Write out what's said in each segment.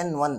N1,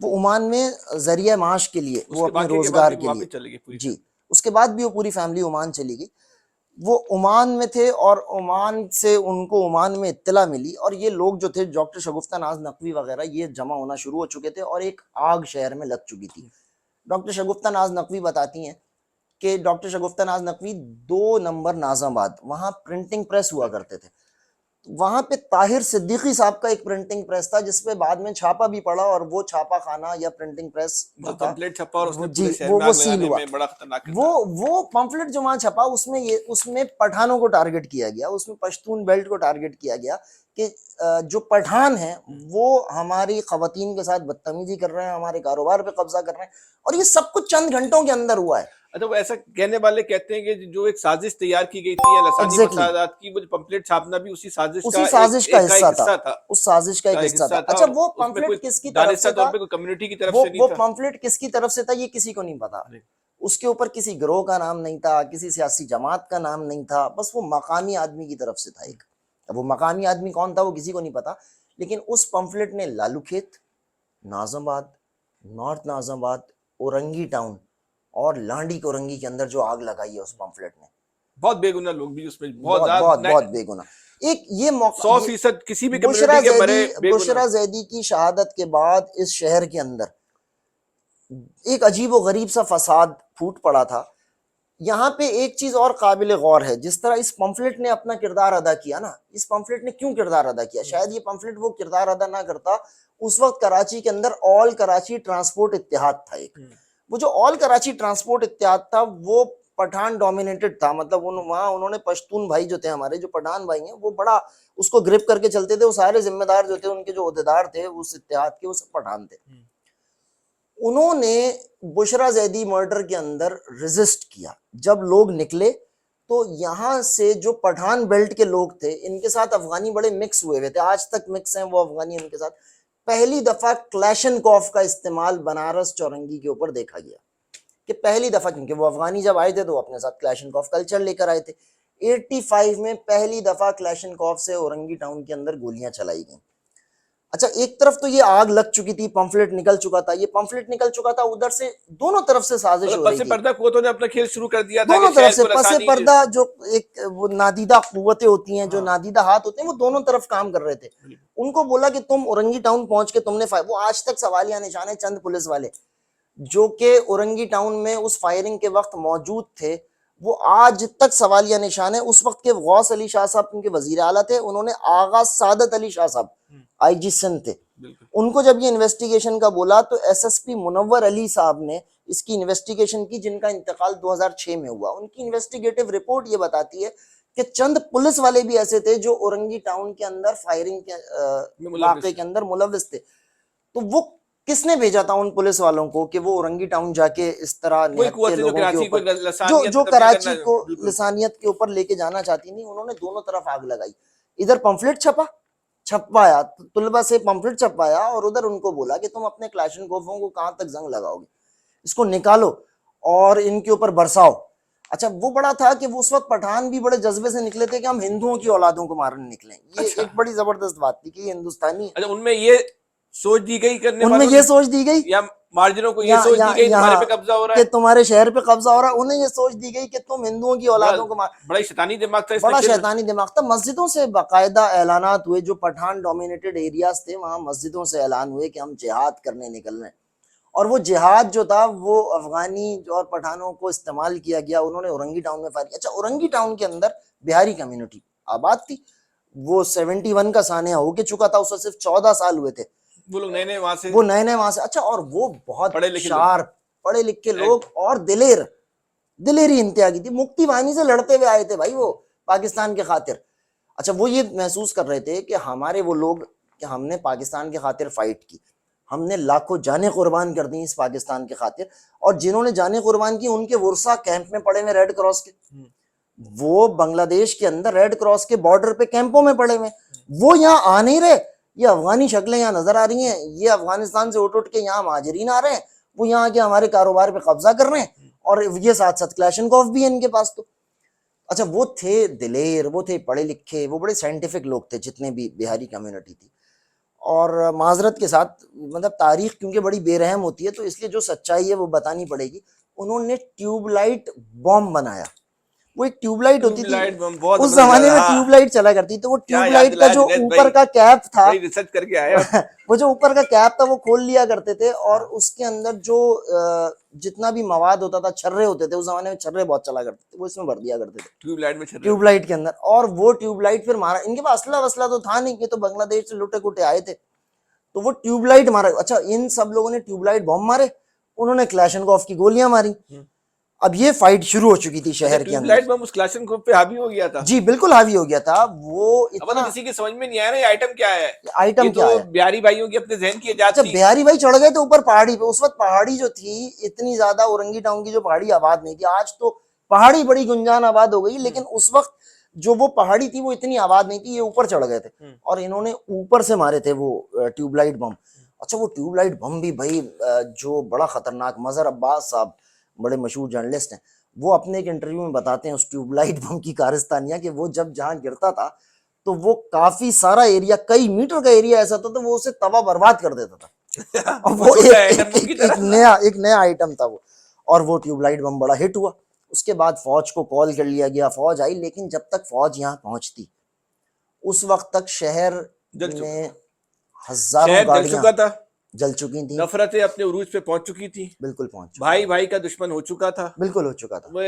وہ Oman میں ذریعہ معاش کے لیے، اس وہ کے اپنے واقعے کے بعد روزگار بھی کے واپس لیے، چلے گئے پوری جی اس کے بعد بھی وہ پوری فیملی عمان چلی گئی. وہ عمان میں تھے اور عمان سے ان کو عمان میں اطلاع ملی، اور یہ لوگ جو تھے ڈاکٹر شگفتہ ناز نقوی وغیرہ یہ جمع ہونا شروع ہو چکے تھے، اور ایک آگ شہر میں لگ چکی تھی. ڈاکٹر شگفتہ ناز نقوی بتاتی ہیں کہ ڈاکٹر شگفتہ ناز نقوی 2 نمبر ناظم آباد وہاں پرنٹنگ پریس ہوا کرتے تھے، وہاں پہ طاہر صدیقی صاحب کا ایک پرنٹنگ پریس تھا جس پہ بعد میں چھاپا بھی پڑا، اور وہ چھاپا خانہ یا پرنٹنگ پریس جو بہت تھا پمفلیٹ چھپا اور اس نے جی پورے شہر میں وہ آگ سیل لگانے ہوا. میں بڑا خطرناک کردار. وہ پمفلٹ جو وہاں چھپا اس میں پٹھانوں کو ٹارگٹ کیا گیا، اس میں پشتون بیلٹ کو ٹارگٹ کیا گیا کہ جو پٹھان ہیں وہ ہماری خواتین کے ساتھ بدتمیزی کر رہے ہیں، ہمارے کاروبار پہ قبضہ کر رہے ہیں، اور یہ سب کچھ چند گھنٹوں کے اندر ہوا ہے. اچھا، وہ ایسا کہنے والے کہتے ہیں کہ جو ایک سازش تیار کی گئی تھی یا لسانی ایگزیکٹلی فسادات کی، وہ پمفلٹ چھاپنا بھی اسی سازش اسی کا سازش کا حصہ تھا، تھا. اس سازش کا ایک حصہ تھا. اچھا وہ اس میں کوئی پمفلٹ کس کی طرف دانستہ سے طور تھا، پہ کوئی کمیونٹی کی طرف وہ سے نہیں تھا. پمفلٹ کس کی طرف سے تھا یہ کسی کو نہیں پتا. اس کے اوپر کسی گروہ کا نام نہیں تھا، کسی سیاسی جماعت کا نام نہیں تھا، بس وہ مقامی آدمی کی طرف سے تھا ایک. اب وہ مقامی آدمی کون تھا وہ کسی کو نہیں پتا، لیکن اس پمفلٹ نے لالو کھیت، ناظم آباد، نارتھ ناظم آباد، اورنگی ٹاؤن اور لانڈی کورنگی کے اندر جو آگ لگائی ہے اس پمفلٹ نے. بہت بے گناہ لوگ بھی اس میں بہت بہت بہت بے گناہ. ایک یہ موقع 100% کسی بھی کمیونٹی کے مرے بے بشرا گناہ. زیدی کی شہادت کے بعد اس شہر کے اندر ایک عجیب و غریب سا فساد پھوٹ پڑا تھا. یہاں پہ ایک چیز اور قابل غور ہے، جس طرح اس پمفلٹ نے اپنا کردار ادا کیا نا، اس پمفلٹ نے کیوں کردار ادا کیا؟ شاید یہ پمفلٹ وہ کردار ادا نہ کرتا. اس وقت کراچی کے اندر آل کراچی ٹرانسپورٹ اتحاد تھا ایک، وہ جو آل کراچی ٹرانسپورٹ اتحاد تھا وہ پٹھان ڈومینیٹڈ تھا. مطلب وہاں انہوں نے پشتون بھائی جو تھے ہمارے، جو پٹھان بھائی ہیں، وہ بڑا اس کو گرپ کر کے چلتے تھے. وہ سارے ذمہ دار جو تھے، ان کے جو عہدیدار تھے اس اتحاد کے، وہ سب پٹھان تھے. انہوں نے بشرا زیدی مرڈر کے اندر ریزسٹ کیا. جب لوگ نکلے تو یہاں سے جو پٹھان بیلٹ کے لوگ تھے، ان کے ساتھ افغانی بڑے مکس ہوئے ہوئے تھے، آج تک مکس ہیں وہ افغانی ان کے ساتھ. پہلی دفعہ کلیشن کوف کا استعمال بنارس چورنگی کے اوپر دیکھا گیا کہ پہلی دفعہ، کیونکہ وہ افغانی جب آئے تھے تو وہ اپنے ساتھ کلیشن کوف کلچر لے کر آئے تھے. 85 میں پہلی دفعہ کلیشن کوف سے اورنگی ٹاؤن کے اندر گولیاں چلائی گئیں. اچھا ایک طرف تو یہ آگ لگ چکی تھی، پمفلٹ نکل چکا تھا، یہ پمفلٹ نکل چکا تھا، ادھر سے دونوں طرف سے سازش ہو رہی پس تھی. پردہ قوتوں نے اپنا کھیل شروع کر دیا تھا دونوں کہ طرف شہر سے کو پس لسانی. پردہ جو ایک وہ نادیدہ قوتیں ہوتی ہیں، جو نادیدہ ہاتھ ہوتے ہیں، وہ دونوں طرف کام کر رہے تھے. ان کو بولا کہ تم اورنگی ٹاؤن پہنچ کے تم نے وہ آج تک سوالیہ نشان ہے چند پولیس والے جو کہ اورنگی ٹاؤن میں اس فائرنگ کے وقت موجود تھے، وہ آج تک سوالیہ نشان ہے. اس وقت کے غوث علی شاہ صاحب کیونکہ وزیر اعلیٰ تھے، انہوں نے آغا سعادت علی شاہ صاحب آئی جی سندھ تھے، ان کو جب یہ انویسٹیگیشن کا بولا تو ایس ایس پی منور علی صاحب نے اس کی انویسٹیگیشن کی، جن کا انتقال 2006 میں ہوا. ان کی انویسٹیگیٹو رپورٹ یہ بتاتی ہے کہ چند پولیس والے بھی ایسے تھے جو اورنگی ٹاؤن کے اندر فائرنگ کے واقعے کے اندر ملوث تھے. تو وہ کس نے بھیجا تھا ان پولیس والوں کو کہ وہ اورنگی ٹاؤن جا کے اس طرح نہتے لوگوں کے اوپر جو کراچی کو لسانیت کے اوپر لے کے جانا چاہتی تھی. انہوں نے دونوں طرف آگ لگائی. ادھر پمفلٹ چھپوایا، طلبہ سے پمفلٹ چھپوایا، اور ادھر ان کو بولا کہ تم اپنے کلاشن کوفوں کو کہاں تک زنگ لگاؤ گے، اس کو نکالو اور ان کے اوپر برساؤ. اچھا وہ بڑا تھا کہ وہ اس وقت پٹھان بھی بڑے جذبے سے نکلے تھے کہ ہم ہندوؤں کی اولادوں کو مارنے نکلیں. یہ ایک بڑی زبردست بات تھی کہ یہ ہندوستانی. ان میں یہ سوچ دی گئی کرنے ان میں یہ سوچ دی گئی یا مارجنوں کو یہ سوچ دی گئی تمہارے پہ قبضہ ہو رہا ہے، کہ تمہارے شہر پہ قبضہ ہو رہا ہے. انہیں یہ سوچ دی گئی کہ تم ہندوؤں کی اولادوں کو بڑا شیطانی دماغ تھا. بڑا شیطانی دماغ تھا. مسجدوں سے باقاعدہ اعلانات ہوئے، جو پٹھان ڈومینیٹڈ ایریاز تھے وہاں مسجدوں سے اعلان ہوئے کہ ہم جہاد کرنے نکل رہے ہیں. اور وہ جہاد جو تھا وہ افغانی اور پٹھانوں کو استعمال کیا گیا. انہوں نے اورنگی ٹاؤن میں فائر کیا. اچھا اورنگی ٹاؤن کے اندر بہاری کمیونٹی آباد تھی. وہ 71 کا سانحہ ہو کے چکا تھا، اس وقت صرف 14 سال ہوئے تھے. وہ لوگ نئے نئے وہاں سے اچھا، اور وہ بہت شارپ پڑھے لکھے لوگ اور دلیری انتہا کی تھی. مکتی وانی سے لڑتے ہوئے آئے تھے بھائی وہ پاکستان کے خاطر. اچھا وہ یہ محسوس کر رہے تھے کہ ہمارے وہ لوگ، کہ ہم نے پاکستان کے خاطر فائٹ کی، ہم نے لاکھوں جانیں قربان کر دی اس پاکستان کے خاطر. اور جنہوں نے جانیں قربان کی ان کے ورثہ کیمپ میں پڑے ہوئے ریڈ کراس کے، وہ بنگلہ دیش کے اندر ریڈ کراس کے بارڈر پہ کیمپوں میں پڑے ہوئے. وہ یہاں آ نہیں رہے. یہ افغانی شکلیں یہاں نظر آ رہی ہیں، یہ افغانستان سے اٹھ کے یہاں مہاجرین آ رہے ہیں، وہ یہاں کے ہمارے کاروبار پہ قبضہ کر رہے ہیں، اور یہ ساتھ ساتھ کلیشن کوف بھی ہے ان کے پاس. تو اچھا وہ تھے دلیر، وہ تھے پڑھے لکھے، وہ بڑے سائنٹیفک لوگ تھے جتنے بھی بہاری کمیونٹی تھی. اور معذرت کے ساتھ مطلب تاریخ کیونکہ بڑی بے رحم ہوتی ہے تو اس لیے جو سچائی ہے وہ بتانی پڑے گی. انہوں نے ٹیوب لائٹ بم بنایا. وہ ایک ٹیوب لائٹ ہوتی ٹیوب تھی لائٹ بم بہت اس زبردست زمانے یاد ہے. میں, ہاں ٹیوب لائٹ چلا کرتی تو وہ کیا ٹیوب یاد لائٹ کا دلایا جو جنید اوپر بھائی, کا کیپ تھا, بھائی ریسرچ کر کے آئے آپ. وہ جو اوپر کا کیپ تھا وہ کھول لیا کرتے تھے اور اس کے اندر جو جتنا بھی مواد ہوتا تھا, چھرے ہوتے تھے اس زمانے میں, چھرے بہت چلا کرتے تھے, وہ اس میں بھر دیا کرتے تھے ٹیوب لائٹ میں چھر ٹیوب لائٹ کے اندر. اور وہ ٹیوب لائٹ پھر مارا, ان کے پاس اسلحہ وسلح تو تھا نہیں, یہ تو بنگلہ دیش سے لوٹے کوٹے آئے تھے, تو وہ ٹیوب لائٹ مارا. اچھا ان سب لوگوں نے ٹیوب لائٹ بم مارے, انہوں نے کلاشنکوف کی گولیاں ماری. اب یہ فائٹ شروع ہو چکی تھی شہر کے ٹیوب اندر. لائٹ بم اس کلاشنکوف پہ حاوی ہو گیا تھا. جی بالکل حاوی ہو گیا تھا. وہ اب تو اتنا کسی کی سمجھ میں نہیں آیا نا یہ آئٹم کیا ہے. آئٹم یہ کیا تو ہے. بہاری بھائیوں کی اپنے ذہن کی ایجاد اچھا تھی. بہاری بھائی چڑھ گئے تھے اوپر پہاڑی پہ. اس وقت پہاڑی جو تھی اتنی زیادہ اورنگی ٹاؤن کی جو پہاڑی آباد نہیں تھی. آج تو پہاڑی بڑی گنجان آباد ہو گئی, لیکن اس وقت جو وہ پہاڑی تھی وہ اتنی آباد نہیں تھی. یہ اوپر چڑھ گئے تھے اور انہوں نے اوپر سے مارے تھے وہ ٹیوب لائٹ بم. اچھا وہ ٹیوب لائٹ بم بھی بھائی جو بڑا خطرناک, مظہر عباس صاحب بڑے مشہور جرنلسٹ ہیں, وہ اپنے ایک انٹرویو میں بتاتے ہیں اس ٹیوب لائٹ بم کی کارستانیہ کہ وہ جب جہاں گرتا تھا تو وہ کافی سارا ایریا, کئی میٹر کا ایریا ایسا تھا تو وہ اسے تباہ برباد کر دیتا تھا. اور وہ ایک نیا آئٹم تھا وہ, اور وہ ٹیوب لائٹ بم بڑا ہٹ ہوا. اس کے بعد فوج کو کال کر لیا گیا, فوج آئی, لیکن جب تک فوج یہاں پہنچتی اس وقت تک شہر میں ہزاروں شہر جل گاڑیاں چکا تھا, جل چکی تھیں. نفرتیں اپنے عروج پہ پہنچ چکی تھی, بالکل پہنچ چکی, بھائی بھائی کا دشمن ہو چکا تھا. بالکل ہو چکا تھا. وہ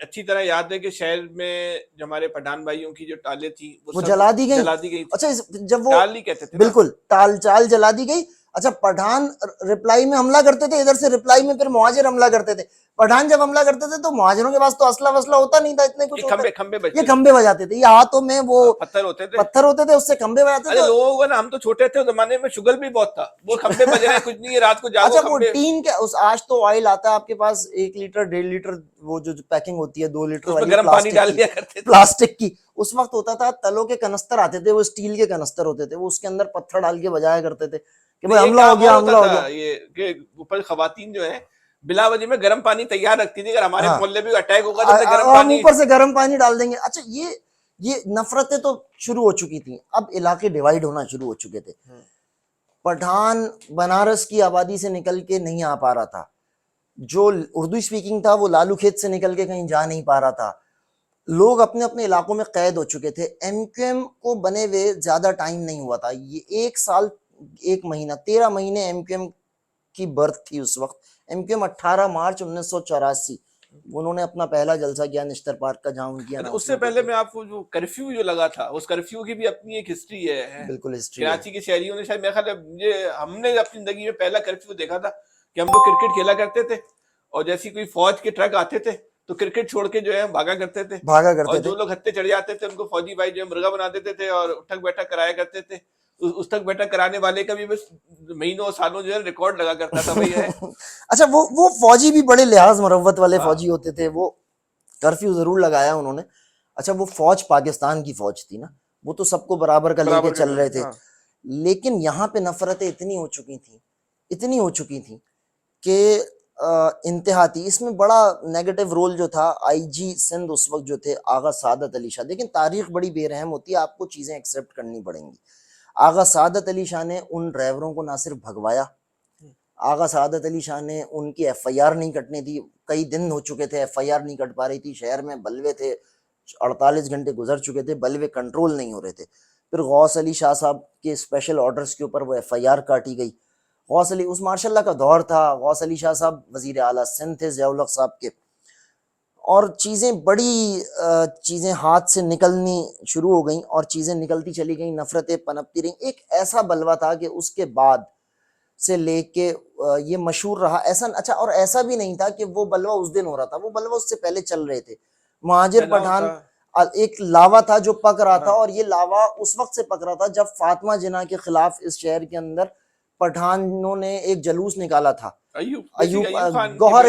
اچھی طرح یاد ہے کہ شہر میں جو ہمارے پٹھان بھائیوں کی جو ٹالیں تھیں وہ سب جلا دی گئی. جلا دی گئی تھی. اچھا جب وہ ٹال نہیں کہتے تھے نا, بالکل تال چال جلا دی گئی. اچھا پٹھان رپلائی میں حملہ کرتے تھے, ادھر سے رپلائی میں پھر مہاجر حملہ کرتے تھے. پٹھان جب حملہ کرتے تھے تو مہاجروں کے پاس تو اسلحہ وسلہ ہوتا نہیں تھا, اتنے کچھ یہ ہوتا, کھمبے یہ بجتے کھمبے بجاتے تھے, یہ ہاتھوں میں وہ پتھر ہوتے تھے. پتھر ہوتے تھے, اس سے کھمبے بجاتے ارے تھے. لوگوں کو نا, ہم تو چھوٹے تھے اس زمانے میں شگل بھی بہت تھا, وہ کھمبے بج رہے ہیں کچھ نہیں ہے, رات کو جاگو اچھا وہ کھمبے. ٹین کے آج تو آئل آتا ہے آپ کے پاس 1 لیٹر 1.5 لیٹر, وہ جو پیکنگ ہوتی ہے 2 لیٹر اس میں والی گرم پانی ڈال دیا کرتے تھے. پلاسٹک کی. اس وقت ہوتا تھا تلوں کے کنستر آتے تھے, وہ اسٹیل کے کنستر ہوتے تھے, وہ اس کے اندر پتھر ڈال کے بجایا کرتے تھے کہ بھائی یہ حملہ ہو کام اور گیا, ہوتا حملہ ہو تھا, گیا. یہ کہ اوپر خواتین جو ہیں بلا وجہ میں گرم پانی تیار رکھتی تھی, اگر ہمارے ہاں محلے میں اٹیک ہوگا تو ہم نے گرم ہم پانی. اوپر سے گرم پانی ڈال دیں گے. اچھا یہ نفرتیں تو شروع ہو چکی تھیں. اب علاقے ڈیوائیڈ ہونا شروع ہو چکے تھے. پٹھان بنارس کی آبادی سے نکل کے نہیں آ پا رہا تھا, جو اردو اسپیکنگ تھا وہ لالو کھیت سے نکل کے کہیں جا نہیں پا رہا تھا. لوگ اپنے اپنے علاقوں میں قید ہو چکے تھے. ایم کیو ایم کو بنے ہوئے زیادہ ٹائم نہیں ہوا تھا, یہ 1 سال 1 مہینہ 13 مہینے ایم کیو ایم کی برتھ تھی اس وقت. ایم کیو ایم 18 مارچ 1984 انہوں نے اپنا پہلا جلسہ کیا نشتر پارک کا, جہاں ان کی اس سے پہلے میں آپ کو جو کرفیو جو لگا تھا, اس کرفیو کی بھی اپنی ایک ہسٹری ہے. بالکل ہسٹری ہے. کراچی کے شہریوں نے شاید میرے خیال ہے ہم نے اپنی زندگی میں پہلا کرفیو دیکھا تھا کہ ہم لوگ کرکٹ کھیلا کرتے تھے, اور جیسی کوئی فوج کے ٹرک آتے تھے تو کرکٹ چھوڑ کے جو ہے بھاگا کرتے تھے, اور جو لوگ ہتھے چڑھ جاتے تھے ان کو فوجی بھائی جو ہے مرغا بنا دیتے تھے اور اٹھک بیٹھک کرایا کرتے تھے. اس تک بیٹھک کرانے والے کا بھی بس مہینوں سالوں جو ہے ریکارڈ لگا کرتا تھا بھائی ہے. اچھا وہ فوجی بھی بڑے لحاظ مروت والے فوجی ہوتے تھے, وہ کرفیو ضرور لگایا انہوں نے. اچھا وہ فوج پاکستان کی فوج تھی نا, وہ تو سب کو برابر کا لے کے چل رہے تھے, لیکن یہاں پہ نفرتیں اتنی ہو چکی تھیں کہ انتہا تھی. اس میں بڑا نیگیٹو رول جو تھا آئی جی سندھ اس وقت جو تھے آغا سعادت علی شاہ. لیکن تاریخ بڑی بے رحم ہوتی ہے, آپ کو چیزیں ایکسیپٹ کرنی پڑیں گی. آغا سعادت علی شاہ نے ان ڈرائیوروں کو نہ صرف بھگوایا, آغا سعادت علی شاہ نے ان کی ایف آئی آر نہیں کٹنی تھی, کئی دن ہو چکے تھے ایف آئی آر نہیں کٹ پا رہی تھی, شہر میں بلوے تھے, 48 گھنٹے گزر چکے تھے, بلوے کنٹرول نہیں ہو رہے تھے. پھر غوث علی شاہ صاحب کے اسپیشل آرڈرز کے اوپر وہ ایف آئی آر کاٹی گئی. غوث علی اس ماشاء اللہ کا دور تھا, غوث علی شاہ صاحب وزیر اعلیٰ سندھ تھے ضیاء الحق صاحب کے, اور چیزیں ہاتھ سے نکلنی شروع ہو گئیں, اور چیزیں نکلتی چلی گئیں, نفرتیں پنپتی رہیں. ایک ایسا بلوہ تھا کہ اس کے بعد سے لے کے یہ مشہور رہا ایسا. اچھا اور ایسا بھی نہیں تھا کہ وہ بلوہ اس دن ہو رہا تھا, وہ بلوہ اس سے پہلے چل رہے تھے. مہاجر پٹھان ایک لاوا تھا جو پک رہا تھا, اور یہ لاوا اس وقت سے پک رہا تھا جب فاطمہ جناح کے خلاف اس شہر کے اندر پٹھانوں نے ایک جلوس نکالا تھا. گوہر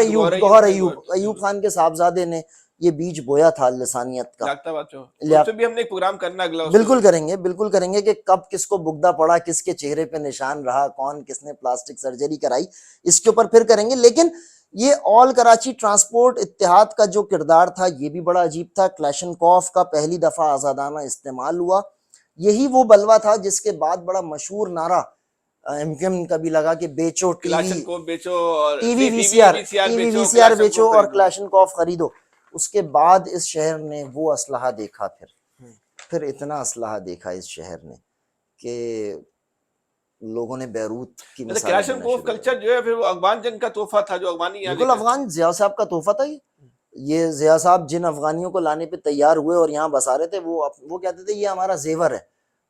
ایوب خان کے صاحبزادے نے یہ بیج بویا تھا لسانیت کا. بھی ہم نے ایک پروگرام کرنا اگلا, بالکل کریں گے کہ کب کس کو بگدہ پڑا, کس کے چہرے پہ نشان رہا, کون کس نے پلاسٹک سرجری کرائی, اس کے اوپر پھر کریں گے. لیکن یہ آل کراچی ٹرانسپورٹ اتحاد کا جو کردار تھا یہ بھی بڑا عجیب تھا. کلاشنکوف کا پہلی دفعہ آزادانہ استعمال ہوا یہی وہ بلوا تھا جس کے بعد بڑا مشہور نعرہ ایم کیو ایم کا بھی لگا کہ بیچو ٹی وی کلاشن کو بیچو اور T V we C بیچو are بیچو اور کلاشن کوف خریدو. اس کے بعد اس شہر نے وہ اسلحہ دیکھا، پھر اتنا اسلحہ دیکھا اس شہر نے کہ لوگوں نے بیروت کی مثال کلاشن کوف کلچر جو ہے پھر وہ افغان جنگ کا تحفہ تھا جو افغانی یہاں بالکل افغان ضیاء صاحب کا تحفہ تھا. یہ ضیاء صاحب جن افغانیوں کو لانے پہ تیار ہوئے اور یہاں بسا رہے تھے وہ کہتے تھے یہ ہمارا زیور ہے،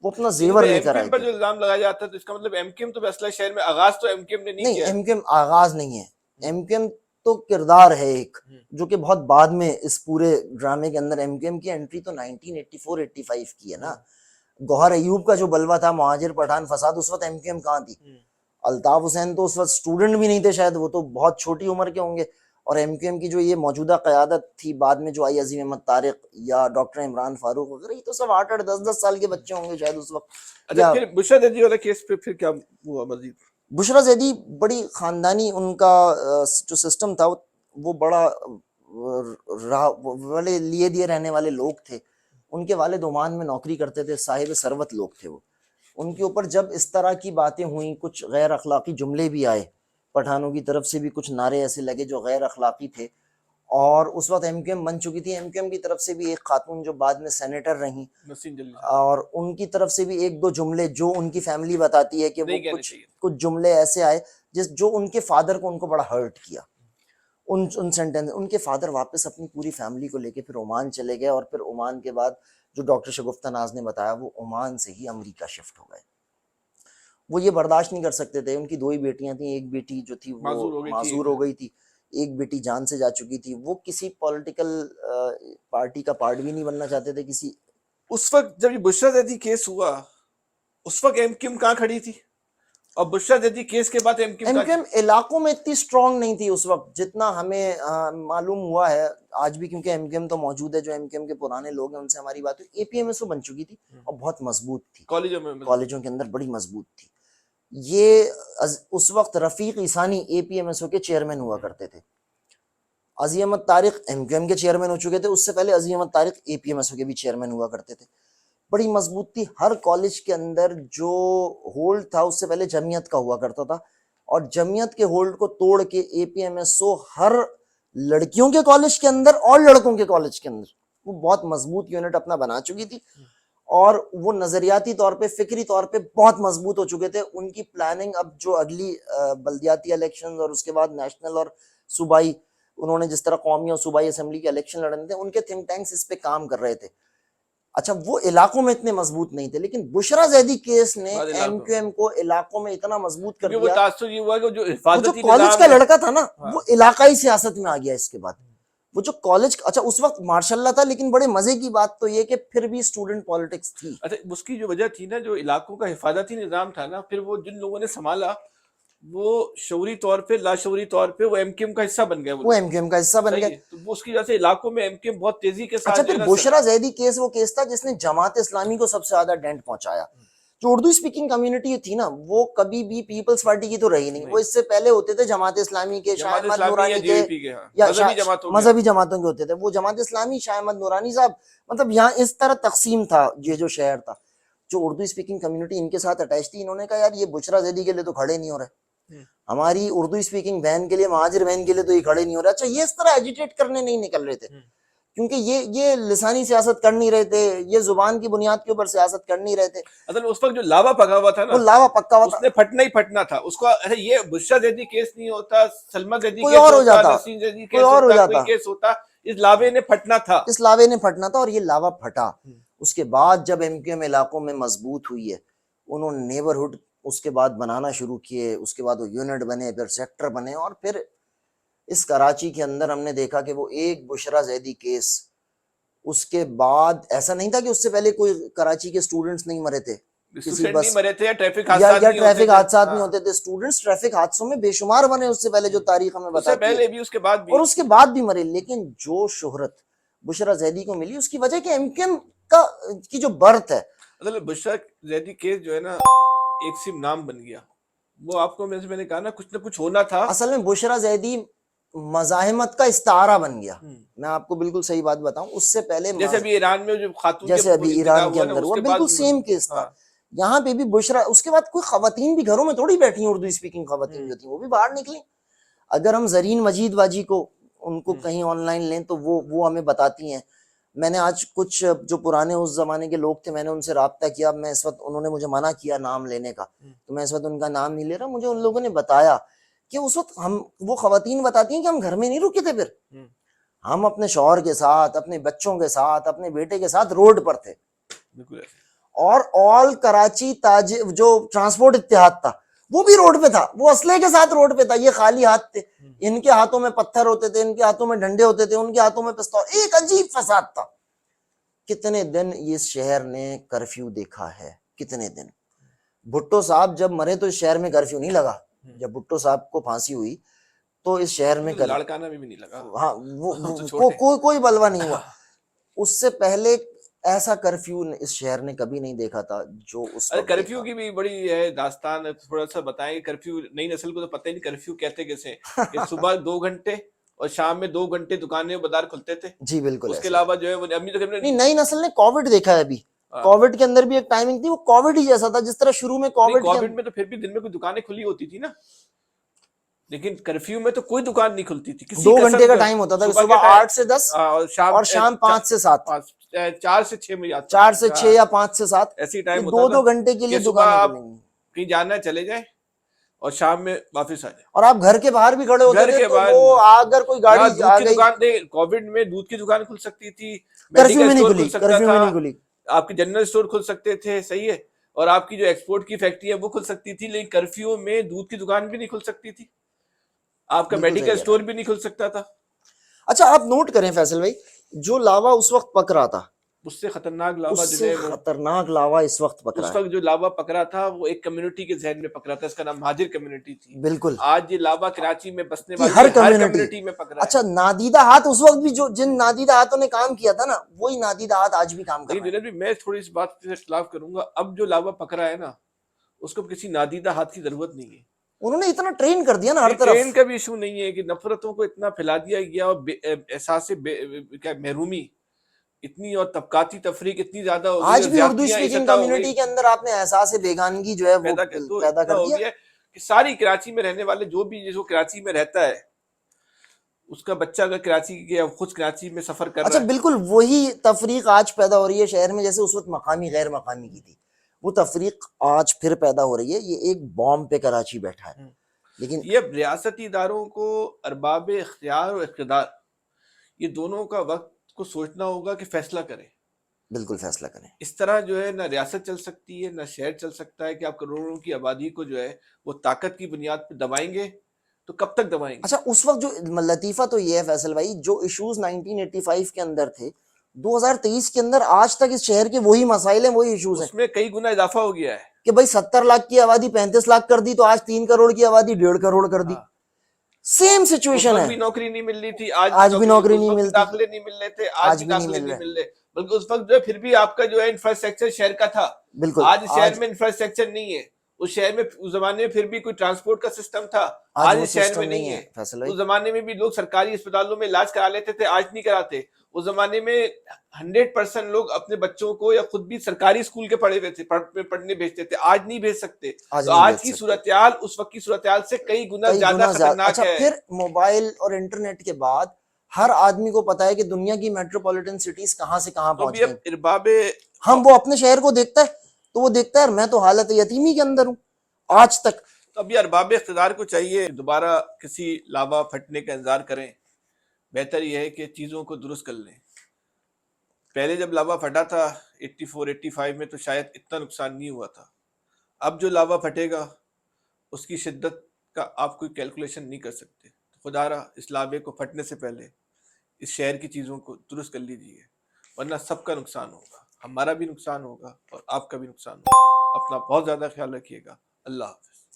وہ اپنا زیور لے کر آئے پر تھے. جو الزام لگایا جاتا ہے تو اس کا مطلب ایم کیو ایم تو اسلحہ شہر میں آغاز تو ایم کیو ایم نے نہیں کیا. ایم کیو ایم آغاز نہیں ہے، ایم کیو ایم تو کردار ہے ایک جو کہ بہت بعد میں اس پورے ڈرامے کے اندر ایم کیو ایم کی انٹری تو 1984-85 کی ہے نا. گوہر ایوب کا جو بلوا تھا مہاجر پٹھان فساد، اس وقت ایم کیو ایم کہاں تھی؟ الطاف حسین تو اس وقت اسٹوڈنٹ بھی نہیں تھے شاید، وہ تو بہت چھوٹی عمر کے ہوں گے. اور ایم کیو ایم کی جو یہ موجودہ قیادت تھی بعد میں جو آئی، عظیم احمد طارق یا ڈاکٹر عمران فاروق وغیرہ، یہ تو سب 8-10 سال کے بچے ہوں گے شاید اس وقت. اچھا پھر بشرا زیدی والا کیس پہ پھر کیا ہوا مزید؟ بشرا زیدی بڑی خاندانی ان کا جو سسٹم تھا وہ بڑا والے لیے دیے رہنے والے لوگ تھے. ان کے والد عمان میں نوکری کرتے تھے، صاحب ثروت لوگ تھے وہ. ان کے اوپر جب اس طرح کی باتیں ہوئیں، کچھ غیر اخلاقی جملے بھی آئے پٹھانوں کی طرف سے بھی، کچھ نعرے ایسے لگے جو غیر اخلاقی تھے. اور اس وقت ایم کیو ایم بن چکی تھی، ایم کیو ایم کی طرف سے بھی ایک خاتون جو بعد میں سینیٹر رہیں، اور ان کی طرف سے بھی ایک دو جملے جو ان کی فیملی بتاتی ہے کہ وہ کچھ جملے ایسے آئے جو ان کے فادر کو ان کو بڑا ہرٹ کیا. ان سینٹینس ان کے فادر واپس اپنی پوری فیملی کو لے کے پھر عمان چلے گئے، اور پھر عمان کے بعد جو ڈاکٹر شگفتہ ناز نے بتایا وہ عمان سے ہی امریکہ شفٹ ہو گئے. وہ یہ برداشت نہیں کر سکتے تھے. ان کی 2 ہی بیٹیاں تھیں، ایک بیٹی جو تھی وہ معذور ہو گئی تھی، ایک بیٹی جان سے جا چکی تھی. وہ کسی پولیٹیکل پارٹی کا پارٹ بھی نہیں بننا چاہتے تھے کسی. اس وقت جب یہ بشرا زیدی کیس ہوا اس وقت ایم کیو ایم کہاں کھڑی تھی؟ اور بشرا زیدی کیس کے بعد ایم کیو ایم علاقوں میں اتنی اسٹرانگ نہیں تھی اس وقت جتنا ہمیں معلوم ہوا ہے آج بھی، کیونکہ ایم کیو ایم تو موجود ہے. جو ایم کیو ایم کے پرانے لوگ ہیں ان سے ہماری بات ہوئی. اے پی ایم ایس او بن چکی تھی اور بہت مضبوط تھی، کالجوں کے اندر بڑی مضبوط تھی. یہ اس وقت رفیق عیسانی اے پی ایم ایس او کے چیئرمین ہوا کرتے تھے. Azeem Ahmed Tariq M Q M کے چیئرمین ہو چکے تھے، اس سے پہلے Azeem Ahmed Tariq A P M S O کے بھی چیئرمین ہوا کرتے تھے. بڑی مضبوط تھی. ہر کالج کے اندر جو ہولڈ تھا اس سے پہلے جمعیت کا ہوا کرتا تھا، اور جمعیت کے ہولڈ کو توڑ کے اے پی ایم ایس او ہر لڑکیوں کے کالج کے اندر اور لڑکوں کے کالج کے اندر وہ بہت مضبوط یونٹ اپنا بنا چکی تھی. اور وہ نظریاتی طور پہ، فکری طور پہ بہت مضبوط ہو چکے تھے. ان کی پلاننگ اب جو اگلی بلدیاتی الیکشن اور اس کے بعد نیشنل اور صوبائی، انہوں نے جس طرح قومی اور صوبائی اسمبلی کے الیکشن لڑنے تھے، ان کے تھنک ٹینکس اس پہ کام کر رہے تھے. اچھا وہ علاقوں میں اتنے مضبوط نہیں تھے، لیکن بشرا زیدی کیس نے ایم کیو ایم کو علاقوں میں اتنا مضبوط کر دیا. تاثر یہ ہوا کہ جو کالج کا لڑکا تھا نا وہ علاقائی سیاست میں آ گیا. اس کے بعد وہ جو کالج، اچھا اس وقت ماشاء اللہ تھا، لیکن بڑے مزے کی بات تو یہ کہ پھر بھی اسٹوڈنٹ پالیٹکس تھی. اچھا اس کی جو وجہ تھی نا، جو علاقوں کا حفاظتی نظام تھا نا، پھر وہ جن لوگوں نے سنبھالا وہ شعوری طور پہ لاشعوری طور پہ وہ ایم کیو ایم کا حصہ بن گئے. وہ ایم کیو ایم کا حصہ بن گئے. تو وہ اس کی وجہ سے علاقوں میں ایم کیو ایم بہت تیزی کے ساتھ. اچھا پھر بشرا زیدی کیس وہ کیس تھا جس نے جماعت اسلامی کو سب سے زیادہ ڈینٹ پہنچایا. جو اردو اسپیکنگ کمیونٹی تھی نا وہ کبھی بھی پیپلز پارٹی کی تو رہی نہیں. وہ اس سے پہلے ہوتے تھے جماعت اسلامی کے، شاہ احمد نورانی کے، یا مذہبی جماعتوں کے ہوتے تھے. وہ جماعت اسلامی، شاہ احمد نورانی صاحب، مطلب یہاں اس طرح تقسیم تھا یہ جو شہر تھا. جو اردو اسپیکنگ کمیونٹی ان کے ساتھ اٹیچ تھی، انہوں نے کہا یار یہ بشرا زیدی کے لیے تو کھڑے نہیں ہو رہے، ہماری اردو اسپیکنگ بہن کے لیے، مہاجر بہن کے لیے تو یہ کھڑے نہیں ہو رہے. اچھا یہ اس طرح ایجیٹیٹ کرنے نہیں نکل رہے تھے، کیونکہ یہ لسانی سیاست کر نہیں رہے تھے، یہ زبان کی بنیاد کے اوپر سیاست کر نہیں رہے تھے. اصل اس وقت جو لاوا پکا ہوا تھا نا، وہ لاوا پکا ہوا تھا، اس نے پھٹنا ہی پھٹنا تھا. اس کو یہ بشرا زیدی کیس نہیں ہوتا، سلمہ زیدی کوئی کیس اور ہو ہوتا، جاتا، نسیم زیدی کوئی کیس اور ہو ہوتا، جاتا. کوئی کیس ہوتا. اس لاوے نے پھٹنا تھا، اس لاوے نے پھٹنا تھا، اور یہ لاوا پھٹا. اس کے بعد جب ایم کیو ایم علاقوں میں مضبوط ہوئی ہے، انہوں نے نیبرہڈ اس کے بعد بنانا شروع کیے. اس کے بعد وہ یونٹ بنے، پھر سیکٹر بنے، اور پھر اس کراچی کے اندر ہم نے دیکھا کہ وہ ایک بشرا زیدی کیس، اس کے بعد ایسا نہیں تھا کہ اس سے پہلے کوئی کراچی کے اسٹوڈنٹس نہیں مرے تھے کسی بس مرے تھے، یا ٹریفک حادثات نہیں ہوتے تھے. اسٹوڈنٹس ٹریفک حادثوں میں بے شمار بنے اس سے پہلے، جو تاریخ ہمیں بتاتی ہے، پہلے بھی اس کے بعد بھی، اور اس کے بعد بھی مرے. لیکن جو شہرت بشرا زیدی کو ملی اس کی وجہ کہ ایم کیو ایم کی جو برتھ ہے. مطلب بشرا زیدی کیس جو ہے نا ایک سم نام بن گیا. وہ آپ کو میں نے کہا نا کچھ نہ کچھ ہونا تھا. اصل میں بشرا زیدی مزاحمت کا استعارہ بن گیا. میں آپ کو بالکل صحیح بات بتاؤں, اس سے پہلے جیسے ابھی ایران میں جو خاتون جیسے ابھی ایران کے اندر ہوا, بالکل سیم کیس تھا. ہاں یہاں پہ بھی بشرا, اس کے بعد کوئی خواتین بھی گھروں میں تھوڑی بیٹھی ہیں, اردو اسپیکنگ خواتین جو تھیں وہ بھی باہر نکلی. اگر ہم زرین مجید باجی کو ان کو کہیں آن لائن لیں تو وہ ہمیں بتاتی ہیں. میں نے آج کچھ جو پرانے اس زمانے کے لوگ تھے, میں نے ان سے رابطہ کیا. میں اس وقت, انہوں نے مجھے منع کیا نام لینے کا, تو میں اس وقت ان کا نام نہیں لے رہا. مجھے ان لوگوں نے بتایا کہ اس وقت وہ خواتین بتاتی ہیں کہ ہم گھر میں نہیں رکے تھے, پھر ہم اپنے شوہر کے ساتھ, اپنے بچوں کے ساتھ, اپنے بیٹے کے ساتھ روڈ پر تھے. اور آل کراچی جو ٹرانسپورٹ اتحاد تھا وہ بھی روڈ پہ تھا, وہ اسلحے کے ساتھ روڈ پہ تھا. یہ خالی ہاتھ تھے, ان کے ہاتھوں میں پتھر ہوتے تھے, ان کے ہاتھوں میں ڈنڈے ہوتے تھے, ان کے ہاتھوں میں پستول. ایک عجیب فساد تھا. کتنے دن اس شہر نے کرفیو دیکھا ہے, کتنے دن. بھٹو صاحب جب مرے تو اس شہر میں کرفیو نہیں لگا. جب بھٹو صاحب کو پھانسی ہوئی تو اس شہر میں لڑکانا بھی نہیں لگا. ہاں, کوئی بلوا نہیں ہوا. اس سے پہلے ایسا کرفیو اس شہر نے کبھی نہیں دیکھا تھا جو اس وقت کرفیو کی بھی بڑی ہے داستان. تھوڑا سا بتائیں, کرفیو نئی نسل کو تو پتہ ہی نہیں کرفیو کہتے کیسے, کہ صبح 2 گھنٹے اور شام میں 2 گھنٹے دکانیں بازار کھلتے تھے. جی بالکل. اس کے علاوہ جو ہے وہ ابھی تو نہیں, نئی نسل نے کووڈ دیکھا ہے. ابھی کووڈ کے اندر بھی ایک ٹائمنگ تھی, وہ کووڈ ہی جیسا تھا جس طرح شروع میں کووڈ میں تو پھر بھی دن میں کوئی دکانیں کھلی ہوتی تھی نا, لیکن کرفیو میں تو کوئی دکان نہیں کھلتی تھی. 2 گھنٹے کا ٹائم ہوتا تھا, صبح 8 سے 10 اور شام 5 سے 7, 4 سے 6 میں 4 سے 6 یا 5 سے 7, ایسی ٹائم ہوتا تھا. 2 گھنٹے کے لیے دکانیں کھلیں گی. کہیں جانا ہے چلے جائیں اور شام میں واپس آ جائیں. اور آپ گھر کے باہر بھی کھڑے ہوتے تھے تو وہ اگر کوئی گاڑی آ گئی. دکان دے, کووڈ میں دودھ کی دکان کھل سکتی تھی, کرفیو میں میڈیکل نہیں اسٹور کھلی, کھل سکتا کرفیو میں نہیں تھا, کھلی. آپ کی جنرل اسٹور کھل سکتے تھے, صحیح ہے, اور آپ کی جو ایکسپورٹ کی فیکٹری ہے وہ کھل سکتی تھی. لیکن کرفیو میں دودھ کی دکان بھی نہیں کھل سکتی تھی, آپ کا میڈیکل اسٹور بھی نہیں کھل سکتا تھا. اچھا آپ نوٹ کریں فیصل بھائی, جو لاوا اس وقت پک رہا تھا, اس سے خطرناک لاوا اس سے خطرناک لاوا اس وقت پک رہا ہے. اس وقت جو لاوا پکڑا تھا وہ ایک کمیونٹی کے ذہن میں پکڑا تھا, اس کا نام مہاجر کمیونٹی تھی. بالکل. آج یہ لاوا کراچی میں بسنے والی ہر کمیونٹی میں پکڑا ہے. اچھا, نادیدہ ہاتھ اس وقت بھی, جن نادیدہ ہاتھوں نے کام کیا تھا نا, وہی نادیدہ ہاتھ آج بھی کام کر رہے ہیں. میں تھوڑی اس بات سے اختلاف کروں گا. اب جو لاوا پکڑا ہے نا, اس کو کسی نادیدہ ہاتھ کی ضرورت نہیں ہے. انہوں نے اتنا ٹرین کر دیا نا ہر طرف. ٹرین کا بھی ایشو نہیں ہے کہ نفرتوں کو اتنا پھیلا دیا گیا, اور احساس محرومی اتنی, اور طبقاتی تفریق اتنی زیادہ ہو گئی, آج بھی اردو اسپیکنگ کمیونٹی کے اندر آپ نے احساس بیگانگی جو ہے وہ پیدا کر دیا کہ ساری کراچی میں رہنے والے جو بھی جو کراچی میں رہتا ہے, اس کا بچہ اگر کراچی گیا, خود کراچی میں سفر کر رہا ہے. اچھا بالکل وہی تفریق آج پیدا ہو رہی ہے شہر میں, جیسے اس وقت مقامی غیر مقامی کی تھی. وہ تفریق آج پھر پیدا ہو رہی ہے. یہ ایک بام پہ کراچی بیٹھا ہے. لیکن یہ ریاستی اداروں کو ارباب اختیار اور اقتدار, یہ دونوں کا وقت کو سوچنا ہوگا کہ فیصلہ کریں. بالکل فیصلہ کریں. اس طرح جو ہے نہ ریاست چل سکتی ہے, نہ شہر چل سکتا ہے, کہ آپ کروڑوں کی آبادی کو جو ہے وہ طاقت کی بنیاد پہ دبائیں گے تو کب تک دبائیں گے. اچھا اس وقت جو لطیفہ تو یہ ہے فیصل بھائی, جو ایشوز 1985 کے اندر تھے 2023 کے اندر آج تک اس شہر کے وہی مسائل ہیں, وہی ایشوز ہیں. اس میں کئی گنا اضافہ ہو گیا ہے کہ بھائی 70 لاکھ کی آبادی 35 لاکھ کر دی, تو آج 3 کروڑ کی آبادی 1.5 کروڑ کر دی. سیم سچویشن ہے. بھی نوکری نہیں مل رہی تھی, آج بھی نوکری نہیں ملتی, داخلے نہیں مل رہے تھے, آج بھی داخلے نہیں مل رہے. بلکہ اس وقت جو ہے پھر بھی آپ کا جو ہے انفراسٹرکچر شہر کا تھا. بالکل. آج شہر میں انفراسٹرکچر نہیں ہے. اس شہر میں اس زمانے میں پھر بھی کوئی ٹرانسپورٹ کا سسٹم تھا, آج اس شہر میں نہیں ہے. اس زمانے میں بھی لوگ سرکاری اسپتالوں میں علاج کرا لیتے تھے, آج نہیں کراتے. اس زمانے میں 100% لوگ اپنے بچوں کو یا خود بھی سرکاری اسکول کے پڑھے ہوئے تھے, پڑھنے بھیجتے تھے, آج نہیں بھیج سکتے. تو آج کی صورتحال اس وقت کی صورتحال سے کئی گنا زیادہ خطرناک ہے. پھر موبائل اور انٹرنیٹ کے بعد ہر آدمی کو پتا ہے کہ دنیا کی میٹروپولیٹن سٹیز کہاں سے کہاں پہنچ گئی. ہم وہ اپنے شہر کو دیکھتا ہے تو وہ دیکھتا ہے میں تو حالت یتیمی کے اندر ہوں آج تک. تو اب یہ ارباب اقتدار کو چاہیے دوبارہ کسی لاوا پھٹنے کا انتظار کریں. بہتر یہ ہے کہ چیزوں کو درست کر لیں. پہلے جب لاوا پھٹا تھا 84-85 میں تو شاید اتنا نقصان نہیں ہوا تھا. اب جو لاوا پھٹے گا اس کی شدت کا آپ کوئی کیلکولیشن نہیں کر سکتے. خدا را اس لابے کو پھٹنے سے پہلے اس شہر کی چیزوں کو درست کر لیجیے, ورنہ سب کا نقصان ہوگا, ہمارا بھی نقصان ہوگا اور آپ کا بھی نقصان ہوگا. اپنا بہت زیادہ خیال رکھیے گا. اللہ حافظ.